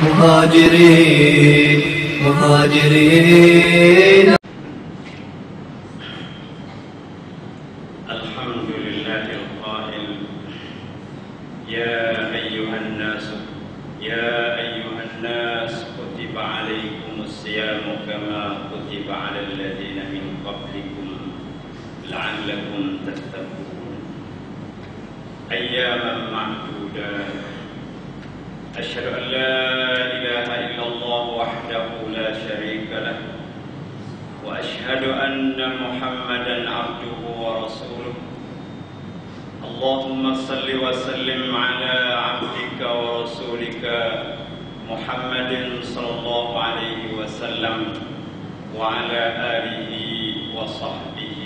مهاجرين مهاجرين. الحمد لله القائل يا أيها الناس كتب عليكم الصيام كما كتب على الذين من قبلكم لعلكم تتقون أياما معدودات. أشهد أن لا إله إلا الله وحده لا شريك له وأشهد أن محمدا عبده ورسوله. اللهم صل وسلم على عبدك ورسولك محمد صلى الله عليه وسلم وعلى آله وصحبه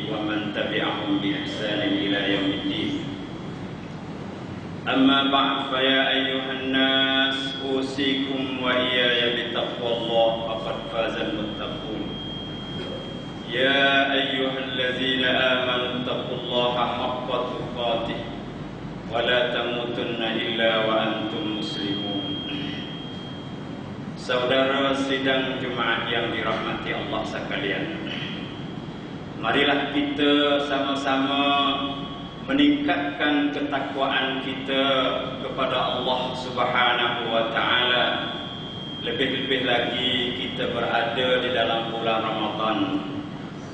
ومن تبعهم بإحسان إلى يوم الدين. أما بعد فيا أيها الناس أوصيكم وإياي بتقوى الله فقد فاز المتقون. يا أيها الذين آمنوا اتقوا الله حق تقاته ولا تموتن إلا وأنتم مسلمون. Saudara sidang Jumaat yang dirahmati Allah sekalian, marilah kita sama-sama meningkatkan ketakwaan kita kepada Allah Subhanahu wa taala. Lebih-lebih lagi kita berada di dalam bulan Ramadan,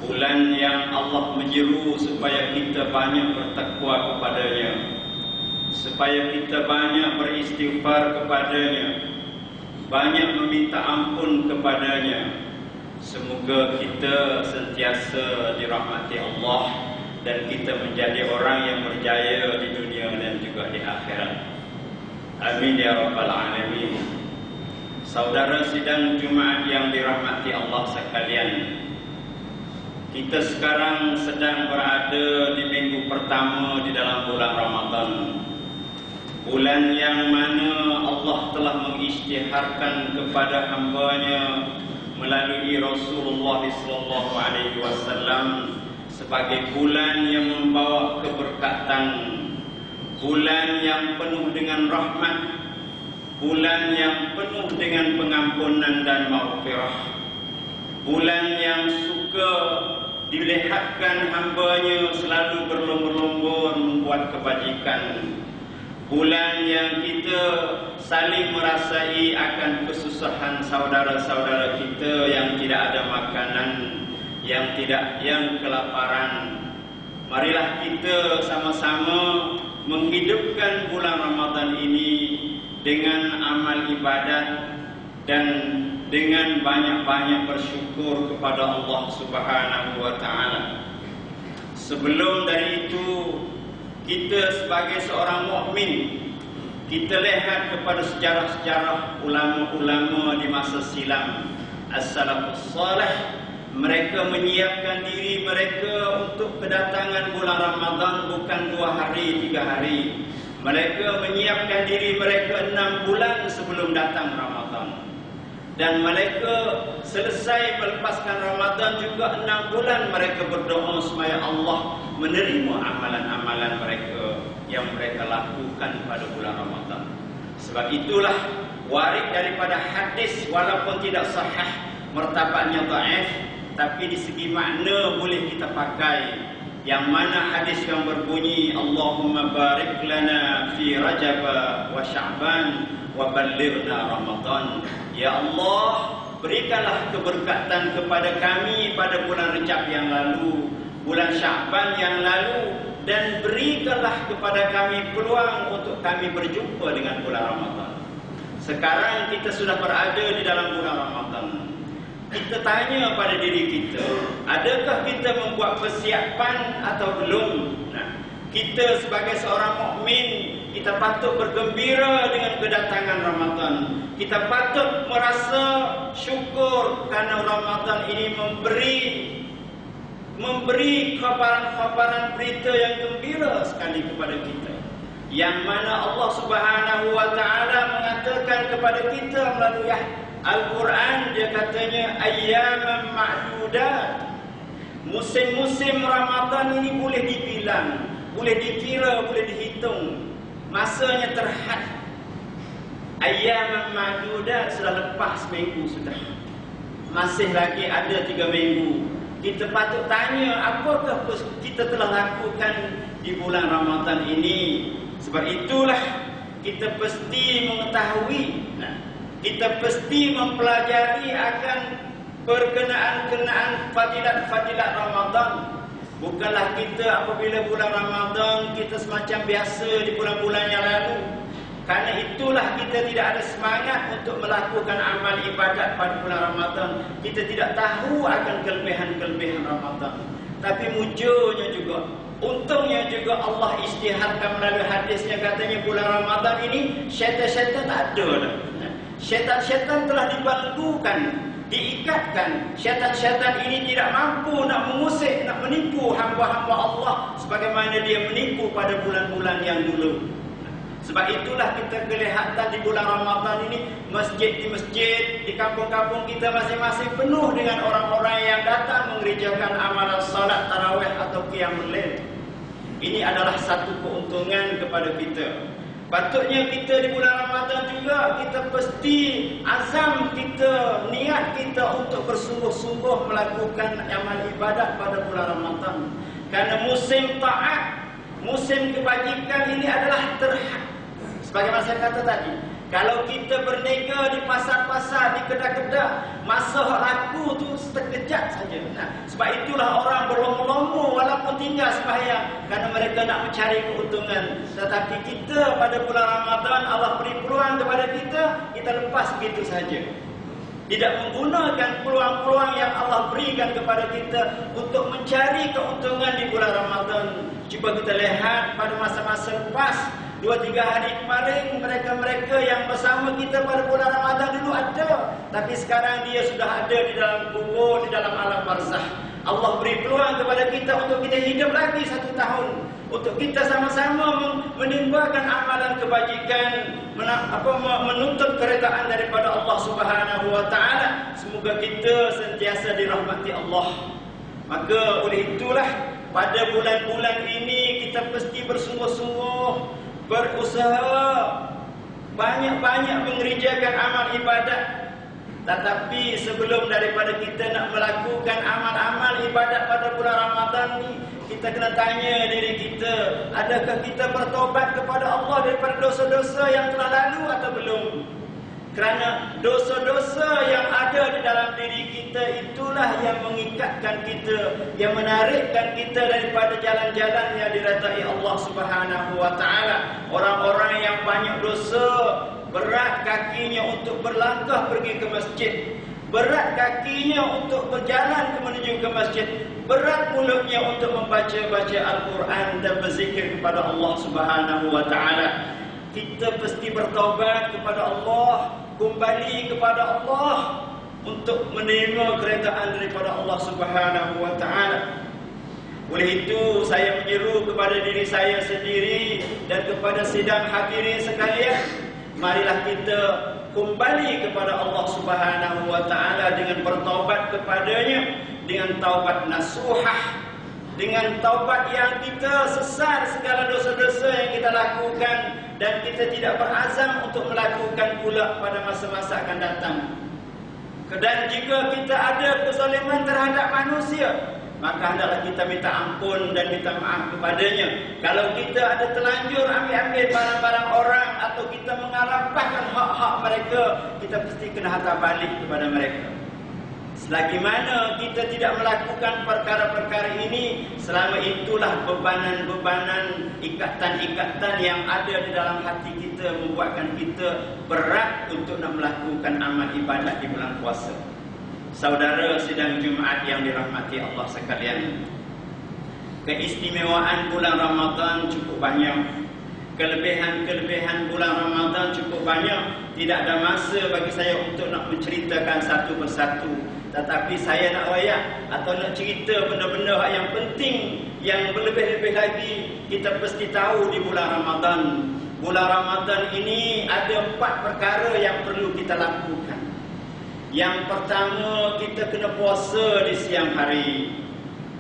bulan yang Allah menyeru supaya kita banyak bertakwa kepadanya, supaya kita banyak beristighfar kepadanya, banyak meminta ampun kepadanya. Semoga kita sentiasa dirahmati Allah dan kita menjadi orang yang berjaya di dunia dan juga di akhirat. Amin ya rabbal alamin. Saudara sidang Jumaat yang dirahmati Allah sekalian, kita sekarang sedang berada di minggu pertama di dalam bulan Ramadan, bulan yang mana Allah telah mengisytiharkan kepada hamba-Nya melalui Rasulullah SAW sebagai bulan yang membawa keberkatan, bulan yang penuh dengan rahmat, bulan yang penuh dengan pengampunan dan maghfirah, bulan yang suka dilihatkan hamba-Nya selalu berlomba-lomba membuat kebajikan, bulan yang kita saling merasai akan kesusahan saudara-saudara kita yang tidak ada makanan, yang kelaparan. Marilah kita sama-sama menghidupkan bulan Ramadan ini dengan amal ibadat dan dengan banyak-banyak bersyukur kepada Allah Subhanahu wa taala. Sebelum dari itu, kita sebagai seorang mukmin, kita lihat kepada sejarah-sejarah ulama-ulama di masa silam, as-salafus salih. Mereka menyiapkan diri mereka untuk kedatangan bulan Ramadan bukan 2 hari, 3 hari. Mereka menyiapkan diri mereka 6 bulan sebelum datang Ramadan. Dan mereka selesai melepaskan Ramadan juga 6 bulan mereka berdoa supaya Allah menerima amalan-amalan mereka yang mereka lakukan pada bulan Ramadan. Sebab itulah warid daripada hadis, walaupun tidak sahih, martabatnya dhaif, tapi di segi makna boleh kita pakai. Yang mana hadis yang berbunyi, Allahumma barik lana fi Rajab wa Sya'ban wa ballighna Ramadan. Ya Allah, berikanlah keberkatan kepada kami pada bulan Rajab yang lalu, bulan Sya'ban yang lalu, dan berikanlah kepada kami peluang untuk kami berjumpa dengan bulan Ramadan. Sekarang kita sudah berada di dalam bulan Ramadan. Kita tanya pada diri kita, adakah kita membuat persiapan atau belum? Kita sebagai seorang mukmin, kita patut bergembira dengan kedatangan Ramadan. Kita patut merasa syukur kerana Ramadan ini memberi khabaran-khabaran berita yang gembira sekali kepada kita. Yang mana Allah Subhanahu wa taala mengatakan kepada kita melalui Al-Quran, dia katanya ayyaman ma'dudat. Musim-musim Ramadan ini boleh dibilang, boleh dikira, boleh dihitung. Masanya terhad. Ayyaman ma'dudat, sudah lepas seminggu sudah. Masih lagi ada 3 minggu. Kita patut tanya, apakah kita telah lakukan di bulan Ramadan ini? Sebab itulah kita pasti mengetahui, kita pasti mempelajari akan perkenaan-kenaan fadilat-fadilat Ramadan. Bukanlah kita apabila bulan Ramadan kita semacam biasa di bulan-bulan yang lalu. Karena itulah kita tidak ada semangat untuk melakukan amal ibadat pada bulan Ramadan. Kita tidak tahu akan kelebihan-kelebihan Ramadan. Tapi mujurnya juga, untungnya juga Allah isytiharkan melalui hadisnya, katanya bulan Ramadan ini syaitan-syaitan tak ada dah. Syaitan-syaitan telah dibelenggukan, diikatkan. Syaitan-syaitan ini tidak mampu nak mengusik, nak menipu hamba-hamba Allah sebagaimana dia menipu pada bulan-bulan yang dulu. Sebab itulah kita kelihatan di bulan Ramadan ini, masjid di kampung-kampung kita masing-masing penuh dengan orang-orang yang datang mengerjakan amalan salat tarawih atau qiyamul lail. Ini adalah satu keuntungan kepada kita. Patutnya kita di bulan Ramadan juga kita pasti azam kita, niat kita untuk bersungguh-sungguh melakukan amal ibadat pada bulan Ramadan. Karena musim taat, musim kebajikan ini adalah terhad. Sebagaimana saya kata tadi, kalau kita berniaga di pasar-pasar, di kedai-kedai, masa laku tu sekejap saja. Sebab itulah orang berlomba-lomba walaupun tinggal sembahyang, kerana mereka nak mencari keuntungan. Tetapi kita pada bulan Ramadan, Allah beri peluang kepada kita, kita lepas begitu saja. Tidak menggunakan peluang-peluang yang Allah berikan kepada kita untuk mencari keuntungan di bulan Ramadan. Cuba kita lihat pada masa-masa lepas, 2-3 hari kemarin, mereka-mereka yang bersama kita pada bulan Ramadan dulu ada, tapi sekarang dia sudah ada di dalam kubur, di dalam alam barzah. Allah beri peluang kepada kita untuk kita hidup lagi 1 tahun, untuk kita sama-sama menimbakan amalan kebajikan, menuntut keredaan daripada Allah Subhanahu wa taala. Semoga kita sentiasa dirahmati Allah. Maka oleh itulah pada bulan-bulan ini kita mesti bersungguh-sungguh berusaha banyak-banyak mengerjakan amal ibadat. Tetapi sebelum daripada kita nak melakukan amal-amal ibadat pada bulan Ramadan ni, kita kena tanya diri kita, adakah kita bertobat kepada Allah daripada dosa-dosa yang telah lalu atau belum? Kerana dosa-dosa yang ada di dalam diri kita itulah yang mengikatkan kita, yang menarikkan kita daripada jalan-jalan yang diredai Allah Subhanahu wa taala. Orang-orang yang banyak dosa, berat kakinya untuk berlangkah pergi ke masjid, berat kakinya untuk berjalan menuju ke masjid, berat mulutnya untuk membaca-baca Al-Quran dan berzikir kepada Allah Subhanahu wa taala. Kita pasti bertaubat kepada Allah, kembali kepada Allah untuk menerima keredaan daripada Allah Subhanahu wa taala. Oleh itu saya menyeru kepada diri saya sendiri dan kepada sidang hadirin sekalian, marilah kita kembali kepada Allah Subhanahu wa taala dengan bertaubat kepadanya, dengan taubat nasuhah, dengan taubat yang kita sesal segala dosa-dosa yang kita lakukan dan kita tidak berazam untuk melakukan pula pada masa-masa akan datang. Dan jika kita ada kezaliman terhadap manusia, maka hendaklah kita minta ampun dan minta maaf kepadanya. Kalau kita ada terlanjur ambil barang-barang orang atau kita mengalahkan hak-hak mereka, kita mesti kena hantar balik kepada mereka. Selagi mana kita tidak melakukan perkara-perkara ini, selama itulah bebanan-bebanan, ikatan-ikatan yang ada di dalam hati kita membuatkan kita berat untuk nak melakukan amal ibadat di bulan puasa. Saudara sidang Jumaat yang dirahmati Allah sekalian, keistimewaan bulan Ramadan cukup banyak. Kelebihan-kelebihan bulan Ramadan cukup banyak. Tidak ada masa bagi saya untuk nak menceritakan satu persatu. Tetapi saya nak royak atau nak cerita benda-benda yang penting, yang berlebih-lebih lagi kita pasti tahu di bulan Ramadan. Bulan Ramadan ini ada 4 perkara yang perlu kita lakukan. Yang pertama, kita kena puasa di siang hari.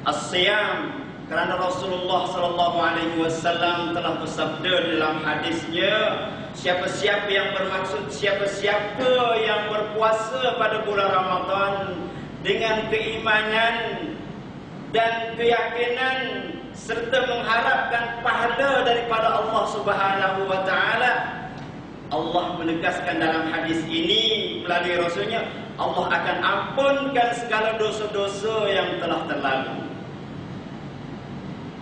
As-siyam, kerana Rasulullah sallallahu alaihi wasallam telah bersabda dalam hadisnya, Siapa-siapa yang bermaksud, siapa-siapa yang berpuasa pada bulan Ramadan dengan keimanan dan keyakinan serta mengharapkan pahala daripada Allah Subhanahu wa taala, Allah menegaskan dalam hadis ini melalui Rasulnya, Allah akan ampunkan segala dosa-dosa yang telah terlalu.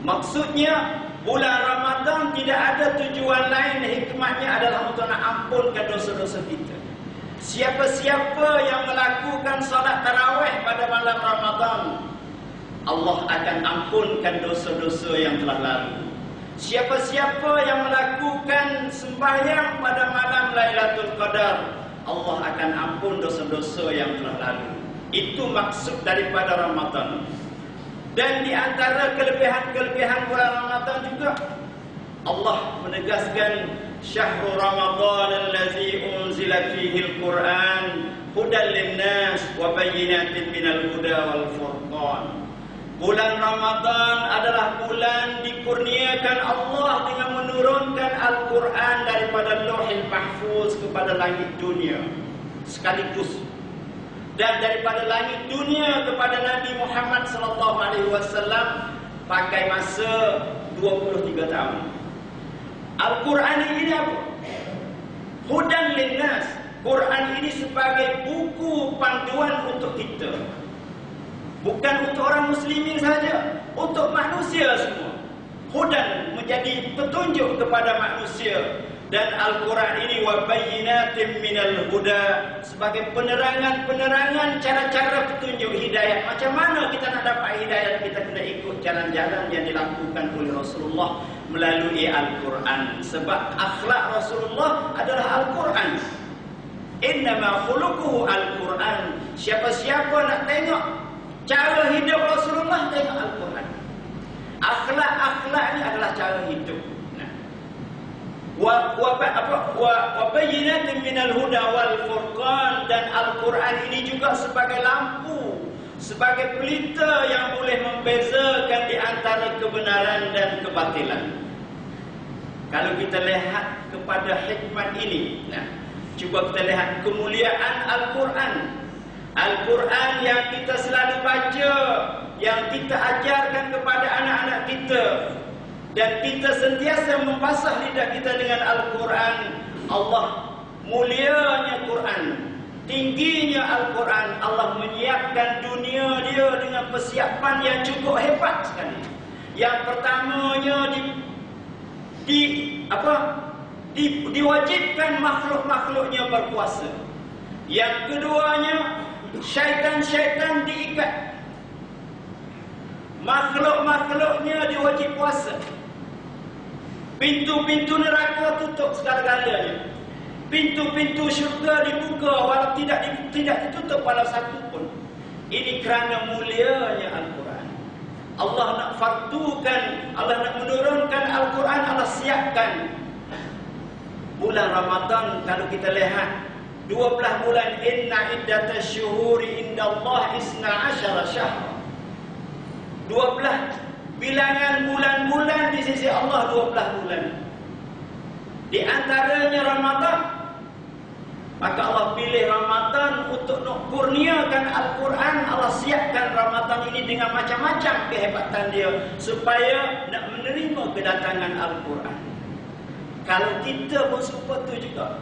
Maksudnya bulan Ramadan tidak ada tujuan lain, hikmahnya adalah untuk nak ampunkan dosa-dosa kita. Siapa-siapa yang melakukan salat tarawih pada malam Ramadan, Allah akan ampunkan dosa-dosa yang telah lalu. Siapa-siapa yang melakukan sembahyang pada malam Lailatul Qadar, Allah akan ampun dosa-dosa yang telah lalu. Itu maksud daripada Ramadan. Dan di antara kelebihan-kelebihan bulan Ramadan juga, Allah menegaskan Syahrul Ramadan allazi unzila fihi al-Quran hudan lin-nas wa bayyinatin minal huda wal furqan. Bulan Ramadan adalah bulan dikurniakan Allah dengan menurunkan Al-Quran daripada Lauhul Mahfuz kepada langit dunia sekaligus, dan daripada langit dunia kepada Nabi Muhammad sallallahu alaihi wasallam pakai masa 23 tahun. Al-Quran ini apa? Hudan linnas. Quran ini sebagai buku panduan untuk kita. Bukan untuk orang muslimin saja, untuk manusia semua. Hudan menjadi petunjuk kepada manusia. Dan Al-Quran ini wa bayyinatin minal huda, sebagai penerangan-penerangan cara-cara petunjuk hidayah. Macam mana kita nak dapat hidayah? Kita kena ikut jalan-jalan yang dilakukan oleh Rasulullah melalui Al-Quran. Sebab akhlak Rasulullah adalah Al-Quran. Innama khuluquhu Al-Quran. Siapa-siapa nak tengok cara hidup Rasulullah, tengok Al-Quran. Akhlak-akhlak ini adalah cara hidup. Wa bayyinatin minal huda wal furqan, dan Al-Quran ini juga sebagai lampu, sebagai pelita yang boleh membezakan di antara kebenaran dan kebatilan. Kalau kita lihat kepada hikmat ini, cuba kita lihat kemuliaan Al-Quran. Al-Quran yang kita selalu baca, yang kita ajarkan kepada anak-anak kita, dan kita sentiasa membasuh lidah kita dengan Al-Quran. Allah mulianya Quran, tingginya Al-Quran. Allah menyiapkan dunia dia dengan persiapan yang cukup hebat sekali. Yang pertamanya diwajibkan makhluk-makhluknya berpuasa. Yang keduanya, syaitan-syaitan diikat. Makhluk-makhluknya diwajib puasa. Pintu-pintu neraka tutup segala-galanya. Pintu-pintu syurga dibuka walau tidak ditutup walau satu pun. Ini kerana mulianya Al-Quran. Allah nak fardukan, Allah nak menurunkan Al-Quran, Allah siapkan. Bulan Ramadan kalau kita lihat 12 bulan, inna iddatash syuhuri indallahi 12 syahr. 12 bilangan bulan-bulan di sisi Allah, 12 bulan. Di antaranya Ramadan. Maka Allah pilih Ramadan untuk nak kurniakan Al-Quran. Allah siapkan Ramadan ini dengan macam-macam kehebatan dia supaya nak menerima kedatangan Al-Quran. Kalau kita pun seperti itu juga.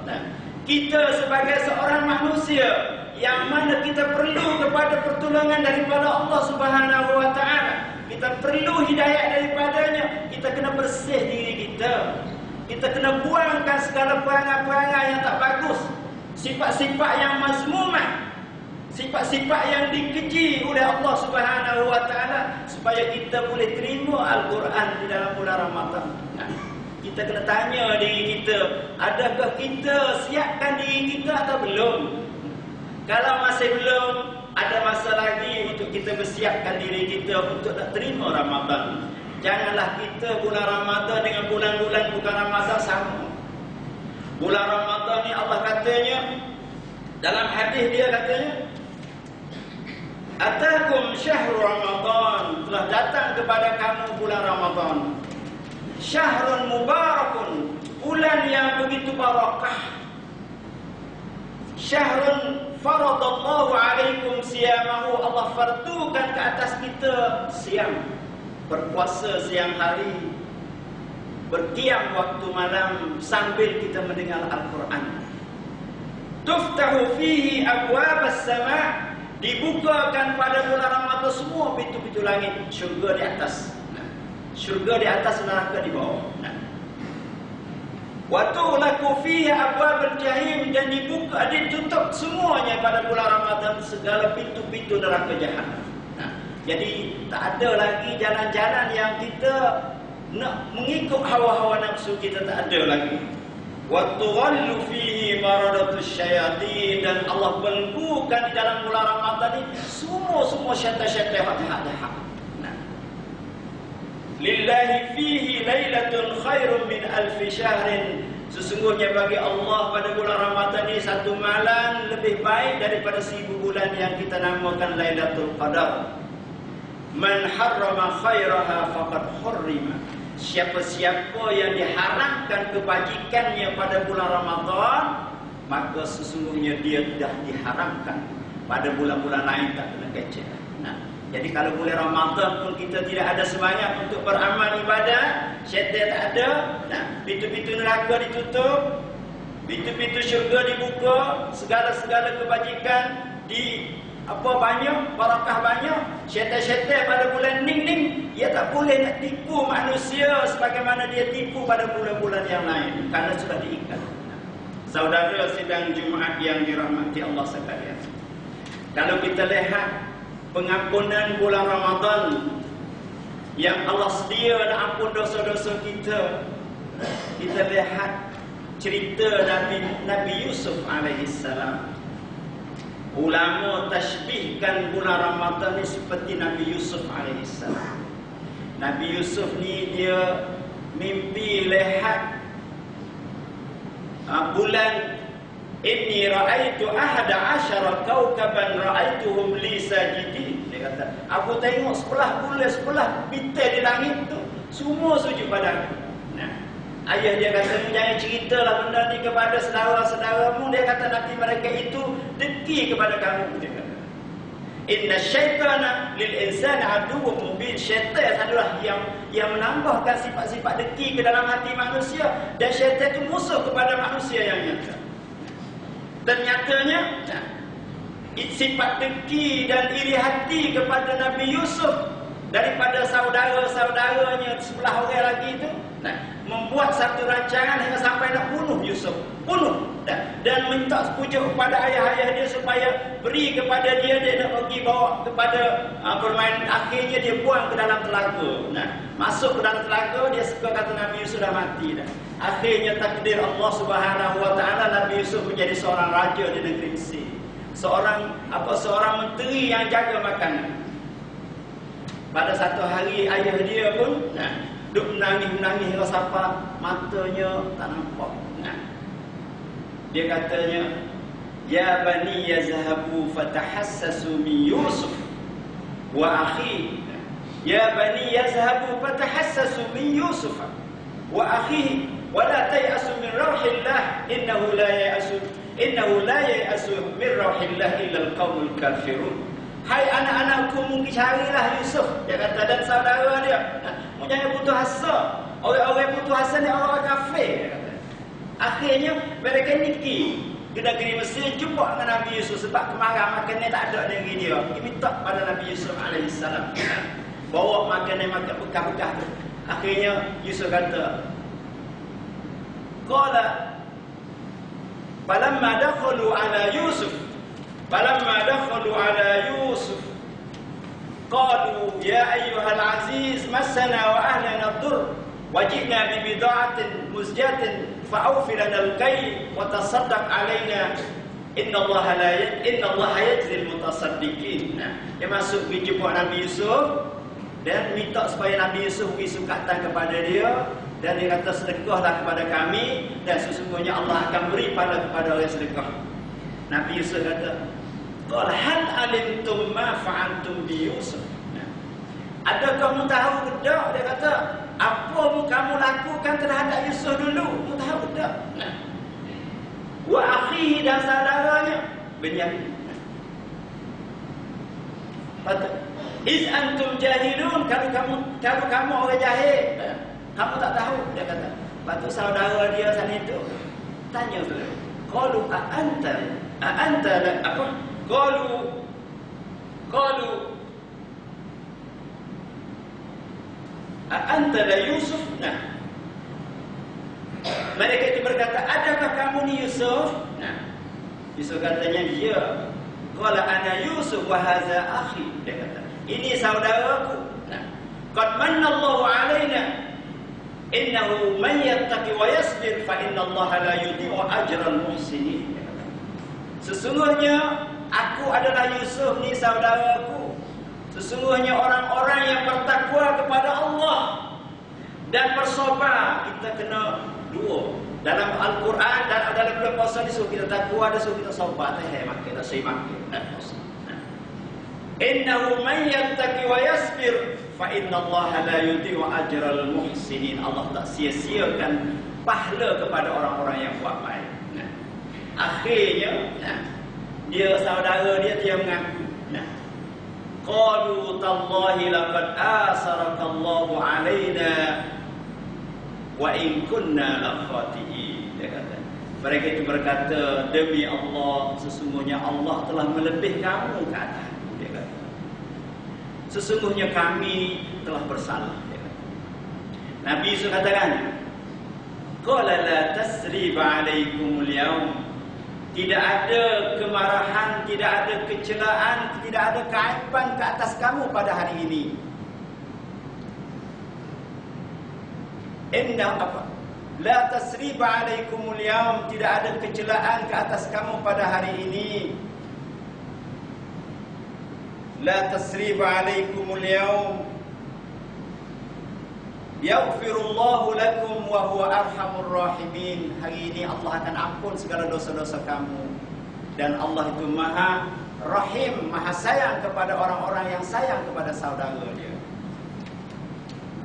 Kita sebagai seorang manusia yang mana kita perlu kepada pertolongan daripada Allah Subhanahu wa taala. Kita perlu hidayah daripadanya. Kita kena bersih diri kita. Kita kena buangkan segala perangai-perangai yang tak bagus. Sifat-sifat yang mazmumah. Sifat-sifat yang dikeji oleh Allah Subhanahu wa taala supaya kita boleh terima Al-Quran di dalam bulan Ramadan. Kita kena tanya diri kita, adakah kita siapkan diri kita atau belum? Kalau masih belum, ada masa lagi untuk kita bersiapkan diri kita untuk nak terima Ramadan. Janganlah kita bulan Ramadan dengan bulan-bulan bukan Ramadan sama. Bulan Ramadan ni Allah katanya, dalam hadis dia katanya, Atakum syahrul Ramadan, telah datang kepada kamu bulan Ramadan. Syahrun mubarakun, bulan yang begitu barakah. Syahrun faradallahu alaikum siyamahu, Allah fardukan ke atas kita siam, berpuasa siang hari, berdiam waktu malam sambil kita mendengar Al-Quran. Tuftahu fihi abwabas sama', dibukakan pada bulan Ramadan semua pintu-pintu langit. Syurga di atas, syurga di atas, neraka di bawah. Wa tughlaqu fihi abwabul jahim, dan dibuka, ditutup semuanya pada bulan Ramadan segala pintu-pintu neraka jahanam. Jadi tak ada lagi jalan-jalan yang kita nak mengikut hawa-hawa nafsu kita, tak ada lagi. Wa tughallu fihi maradatus syayatin, dan Allah belenggukan di dalam bulan Ramadan ini semua syaitan-syaitan jahat. Lillahi fihi lailatun khairun min alfi syahrin, sesungguhnya bagi Allah pada bulan Ramadan ini satu malam lebih baik daripada 1000 bulan yang kita namakan Lailatul Qadar. Man harrama khairaha faqad hurrima, siapa-siapa yang diharamkan kebajikannya pada bulan Ramadan, maka sesungguhnya dia dah diharamkan. Pada bulan-bulan lain tak kena kecil. Jadi kalau bulan Ramadan pun kita tidak ada semangat untuk beramal ibadah, syaitan tak ada, pintu-pintu neraka ditutup, pintu-pintu syurga dibuka, segala-segala kebajikan banyak, barakah banyak. Syaitan-syaitan pada bulan ning, ia tak boleh nak tipu manusia sebagaimana dia tipu pada bulan-bulan yang lain, karena sudah diikat. Saudara sidang Jumaat yang dirahmati Allah sekalian, kalau kita lihat pengampunan bulan Ramadan yang Allah sedia nak ampun dosa-dosa kita, kita lihat cerita Nabi Yusuf alaihissalam. Ulama tashbihkan bulan Ramadan ni seperti Nabi Yusuf alaihissalam. Nabi Yusuf ni dia mimpi lihat bulan. Inni ra'aitu ahada asyara kawkaban ra'aituhum li sajidin. Dia kata, aku tengok sebelah bintang di langit tu semua sujud pada aku. Ayah dia kata, jangan ceritalah benda ni kepada saudara-saudaramu. Dia kata, nanti mereka itu dengki kepada kamu. Dia kata, inna syaitana lil insani aduwwun mubin. Syaitan adalah yang menambahkan sifat-sifat dengki ke dalam hati manusia, dan syaitan itu musuh kepada manusia yang nyata. Ternyatanya sifat dengki dan iri hati kepada Nabi Yusuf daripada saudara-saudaranya sebelah orang lagi itu, membuat satu rancangan hingga sampai nak bunuh Yusuf, dan minta pujuk kepada ayah-ayah dia supaya beri kepada dia nak pergi bawa kepada permainan. Akhirnya dia buang ke dalam telaga. Masuk ke dalam telaga, dia suka kata Nabi Yusuf dah mati dah. Akhirnya takdir Allah Subhanahu wa taala, Nabi Yusuf menjadi seorang raja di negeri Mesir. Seorang menteri yang jaga makanan. Pada satu hari ayah dia pun duk menangis hingga sampai matanya tak nampak. Dia katanya, ya bani yazhabu fatahassasu min Yusuf wa akhi. Ya bani yazhabu fatahassasu min Yusuf wa akhi wa la tayasu min rauhillah innahu la yayasu min rauhillah illa alqaumul kafirun. Hai anak-anakku, mungkin carilah Yusuf, dia kata, dan saudara dia. Jangan putus asa. Orang-orang putus asa ni orang kafir, dia kata. Akhirnya mereka niki ke negeri Mesir, jumpa dengan Nabi Yusuf sebab kemarah makannya tak ada negeri dia. Pergi minta pada Nabi Yusuf alaihissalam, bawa makan bekas-bekas tu. Akhirnya Yusuf kata, qala falamma dakhalu ala Yusuf qalu ya ayyuhal aziz massana wa ahlana ad-dur wajina bi bid'atin muzjatin fa'awfi lana al-kayl wa tasaddaq alaina innallaha yajzi al-mutasaddiqin. Dia masuk pergi jumpa Nabi Yusuf dan minta supaya Nabi Yusuf beri sukatan kepada dia, dan dia kata, sedekahlah kepada kami dan sesungguhnya Allah akan beri pahala kepada orang sedekah. Nabi Yusuf kata, qul hal alimtum ma fa'altum bi Yusuf. Adakah kamu tahu? Dia kata, Apa mu kamu lakukan terhadap Yusuf dulu? Mu tahu tak? Nah. Wa akhihi dan saudaranya Benyamin. Patut. Iz antum jahilun, kalau kamu orang jahil, kamu tak tahu, dia kata. Patut saudara dia sana itu tanya tu. Qalu anta apa? Qalu anta la Yusuf. Nah, mereka itu berkata, adakah kamu ni Yusuf? Nah, Yusuf katanya, ya. Qala ana Yusuf wa hadza akhi. Dia kata, ini saudaraku. Nah, qad manna Allahu alaina innahu man yattaqi wa yasbir fa inna Allaha la yudhi'u ajral muhsinin. Sesungguhnya aku adalah Yusuf ni saudaraku. Sesungguhnya orang-orang yang bertakwa kepada Allah dan bersabar, kita kena dua. Dalam Al-Quran dan dalam bulan puasa disuruh kita takwa, disuruh kita sabar. Tak makin. Innahu man yattaqi wa yasbir fa inna Allaha la yudhi'u ajral muhsinin. Allah tak sia-siakan pahala kepada orang-orang yang buat baik. Nah, akhirnya, dia saudara dia mengaku. Nah, qalu tallahi laqad asarakallahu alaina wa in kunna lakhati'in. Dia kata, mereka itu berkata, demi Allah, sesungguhnya Allah telah melebih kamu ke atas. Dia kata, sesungguhnya kami telah bersalah. Dia kata. Nabi Yusuf katakan, qala la tasriba alaikumul yaum. Tidak ada kemarahan, tidak ada kecelaan, tidak ada keaiban ke atas kamu pada hari ini. Inna apa? La tasriba alaikumul yaum, tidak ada kecelaan ke atas kamu pada hari ini. La tasriba alaikumul yaum. Yaghfirullahu lakum wa huwa arhamur rahimin. Hari ini Allah akan ampun segala dosa-dosa kamu. Dan Allah itu Maha Rahim, Maha sayang kepada orang-orang yang sayang kepada saudara dia.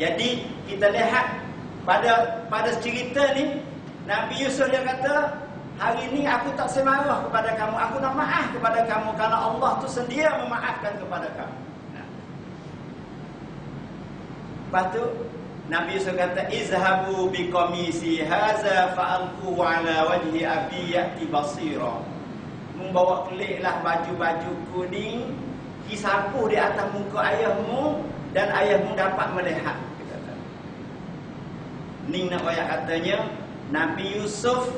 Jadi kita lihat pada cerita ni, Nabi Yusuf dia kata, hari ini aku tak semarah kepada kamu, aku nak maaf kepada kamu kerana Allah tu sedia memaafkan kepada kamu. Lepas tu Nabi Yusuf kata, izhabu biqamisi haza fa'alquhu ala wajhi abi ya'ti basira. Membawa keliklah baju-bajuku ni, disapu di atas muka ayahmu dan ayahmu dapat melihat. Ni nak ayat katanya, Nabi Yusuf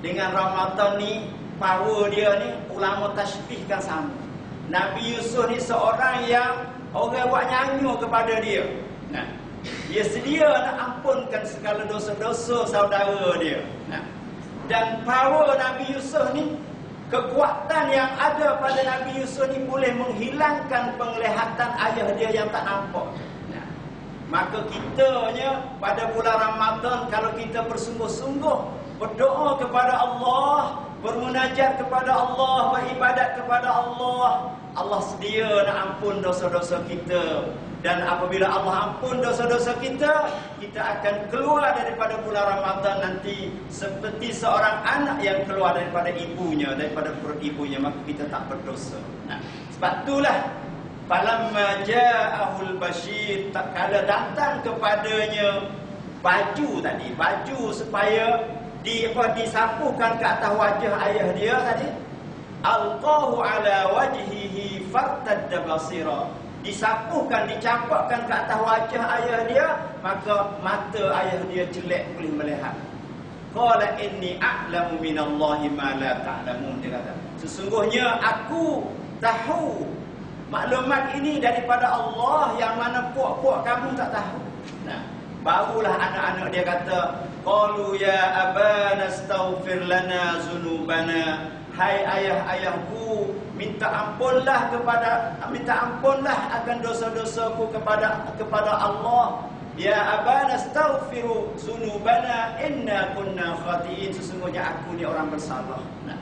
dengan Ramadan ni, power dia ni ulama tashbihkan sama. Nabi Yusuf ni seorang yang orang buat nyanyi kepada dia. Nah, dia sedia nak ampunkan segala dosa-dosa saudara dia. Nah, dan power Nabi Yusuf ni, kekuatan yang ada pada Nabi Yusuf ni boleh menghilangkan penglihatan ayah dia yang tak nampak. Nah, maka kitanya pada bulan Ramadan, kalau kita bersungguh-sungguh berdoa kepada Allah, bermunajat kepada Allah, beribadat kepada Allah, Allah sedia nak ampun dosa-dosa kita. Dan apabila Allah ampun dosa-dosa kita, kita akan keluar daripada bulan Ramadan nanti seperti seorang anak yang keluar daripada ibunya, daripada perut ibunya, maka kita tak berdosa. Nah, sebab itulah falamma ja'ahul bashir, tak kala datang kepadanya baju supaya disapukan ke atas wajah ayah dia tadi, alqahu ala wajhihi fartadda basira, disapukan, dicampakkan ke atas wajah ayah dia, maka mata ayah dia jelek boleh melihat. Qala inni a'lamu minallahi ma la ta'lamun. Dia kata, sesungguhnya aku tahu maklumat ini daripada Allah yang mana puak-puak kamu tak tahu. Nah, barulah anak-anak dia kata, qalu ya abana astaghfir lana dzunubana. Hai ayah-ayahku, minta ampunlah akan dosa-dosaku kepada Allah. Ya abana astaghfiru dzunubana inna kunna khati'in. Sesungguhnya aku ni orang bersalah. Nah,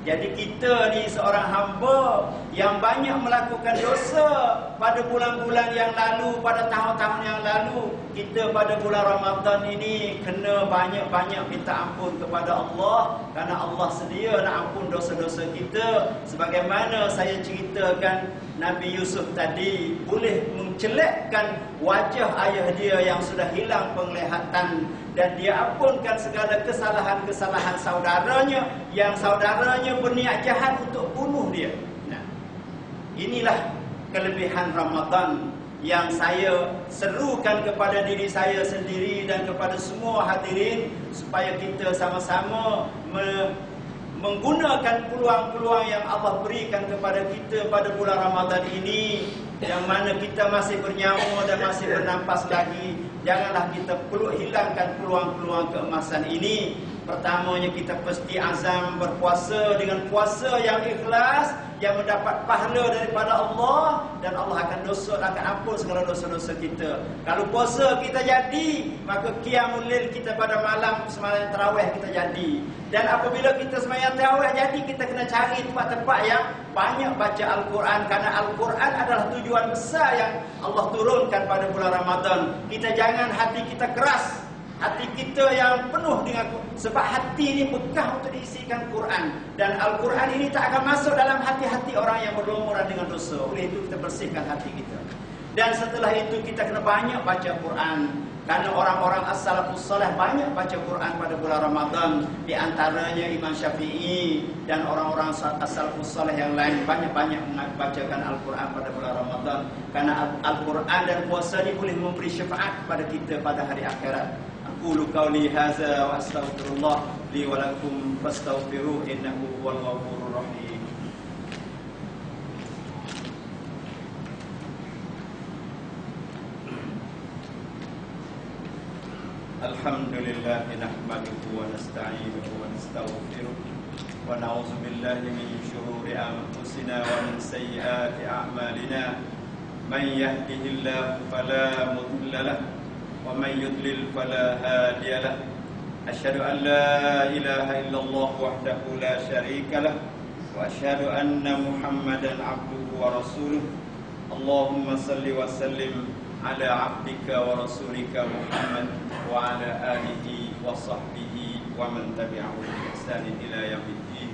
jadi kita ni seorang hamba yang banyak melakukan dosa pada bulan-bulan yang lalu, pada tahun-tahun yang lalu, kita pada bulan Ramadan ini kena banyak-banyak minta ampun kepada Allah, kerana Allah sedia nak ampun dosa-dosa kita. Sebagaimana saya ceritakan, Nabi Yusuf tadi boleh mencelakkan wajah ayah dia yang sudah hilang penglihatan, dan dia ampunkan segala kesalahan-kesalahan saudaranya yang saudaranya berniat jahat untuk bunuh dia. Nah, inilah kelebihan Ramadan yang saya serukan kepada diri saya sendiri dan kepada semua hadirin, supaya kita sama-sama menggunakan peluang-peluang yang Allah berikan kepada kita pada bulan Ramadan ini, yang mana kita masih bernyawa dan masih bernampas lagi. Janganlah kita hilangkan peluang-peluang keemasan ini. Pertamanya, kita pasti azam berpuasa dengan puasa yang ikhlas, yang mendapat pahala daripada Allah, dan Allah akan ampun segala dosa-dosa kita. Kalau puasa kita jadi, maka qiyamul lail kita pada malam sembahyang tarawih kita jadi. Dan apabila kita sembahyang tarawih jadi, kita kena cari tempat-tempat yang banyak baca Al-Quran, kerana Al-Quran adalah tujuan besar yang Allah turunkan pada bulan Ramadan. Kita jangan hati kita keras, hati kita yang penuh dengan, sebab hati ini bekah untuk diisikan Quran, dan Al-Quran ini tak akan masuk dalam hati-hati orang yang berlumuran dengan dosa. Oleh itu kita bersihkan hati kita. Dan setelah itu kita kena banyak baca Quran, kerana orang-orang as-salafus salih banyak baca Quran pada bulan Ramadan. Di antaranya Imam Syafi'i dan orang-orang as-salafus salih yang lain banyak-banyak membacakan Al-Quran pada bulan Ramadan, kerana Al-Quran dan puasa ini boleh memberi syafaat pada kita pada hari akhirat. Aqulu qawli hadza wa astaghfirullah li wa lakum fastaghfiruhu innahu huwal ghafurur rahim. Alhamdulillah nahmaduhu wa nasta'inuhu wa nastaghfiruh wa na'udzu billahi min shururi anfusina wa min sayyiati a'malina. Man yahdihillahu fala mudilla lahu wa man yudlil fala hadiya lahu. Asyhadu an la ilaha illallah wahdahu la syarika lahu wa asyhadu anna Muhammadan 'abduhu wa rasuluh. Allahumma salli wa sallim ala 'abdika wa rasulika Muhammad wa ala alihi wa sahbihi wa man tabi'ahu bi ihsan ila yaumiddin.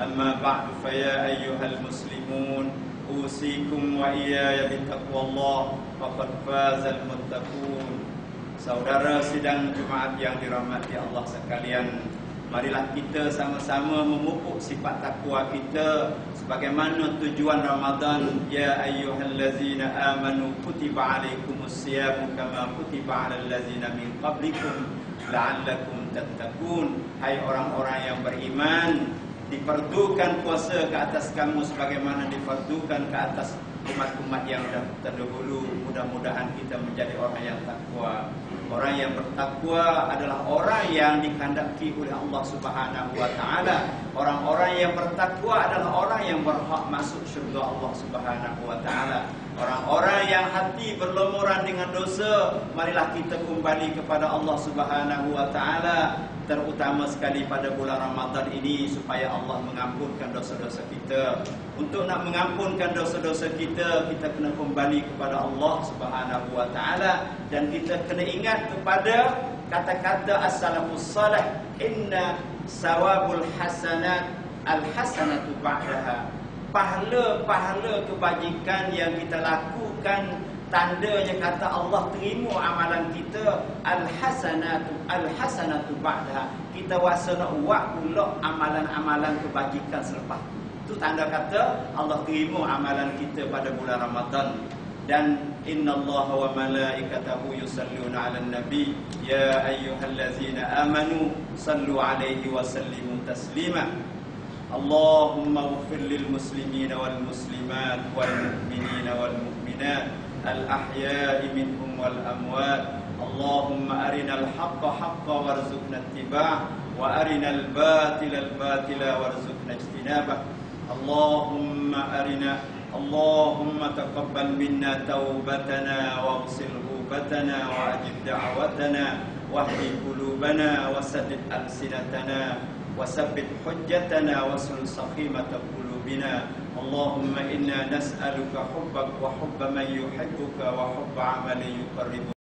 Amma ba'du, fa ya ayyuhal muslimun, usikum wa iyaya bittaqwallah, faqad fazal muttaqun. Saudara sidang Jumaat yang dirahmati Allah sekalian, marilah kita sama-sama memupuk sifat takwa kita sebagaimana tujuan Ramadan. Ya ayyuhallazina amanu kutiba alaikumus siyamu kama kutiba alal ladzina min qablikum la'allakum tattaqun. Hai orang-orang yang beriman, diperdukan puasa ke atas kamu sebagaimana diperdukan ke atas umat-umat yang terdahulu. Mudah-mudahan kita menjadi orang yang takwa. Orang yang bertakwa adalah orang yang dikehendaki oleh Allah Subhanahu wa taala. Orang-orang yang bertakwa adalah orang yang berhak masuk syurga Allah Subhanahu wa taala. Orang-orang yang hati berlumuran dengan dosa, marilah kita kembali kepada Allah Subhanahu wa taala, terutama sekali pada bulan Ramadan ini, supaya Allah mengampunkan dosa-dosa kita. Untuk nak mengampunkan dosa-dosa kita, kita kena kembali kepada Allah Subhanahu wa taala, dan kita kena ingat kepada kata-kata as-salafus salih, inna sawabul hasanat al-hasanatu ba'daha. Pahala-pahala kebajikan yang kita lakukan, tandanya kata Allah terima amalan kita, al-hasanatu ba'daha. Kita wasa nak buat pula amalan-amalan kebajikan selepas. Itu tanda kata Allah terima amalan kita pada bulan Ramadan. Dan innallaha wa malaikatahu yusalluna 'alan nabi ya ayyuhallazina amanu sallu 'alaihi wa sallimu taslima. Allahumma ighfir lil muslimina wal muslimat wal mu'minina wal mu'minat al ahya'i minhum wal amwat. Allahumma arinal haqqa haqqan warzuqna ittiba'ah wa arinal batila batila warzuqna ijtinabah. Allahumma taqabbal minna taubatana waghsil ghubatana wa ajib da'watana wahdi qulubana wa saddid alsinatana وثبت حجتنا واسلل سخيمة قلوبنا اللهم إنا نسألك حبك وحب من يحبك وحب عمل يقرب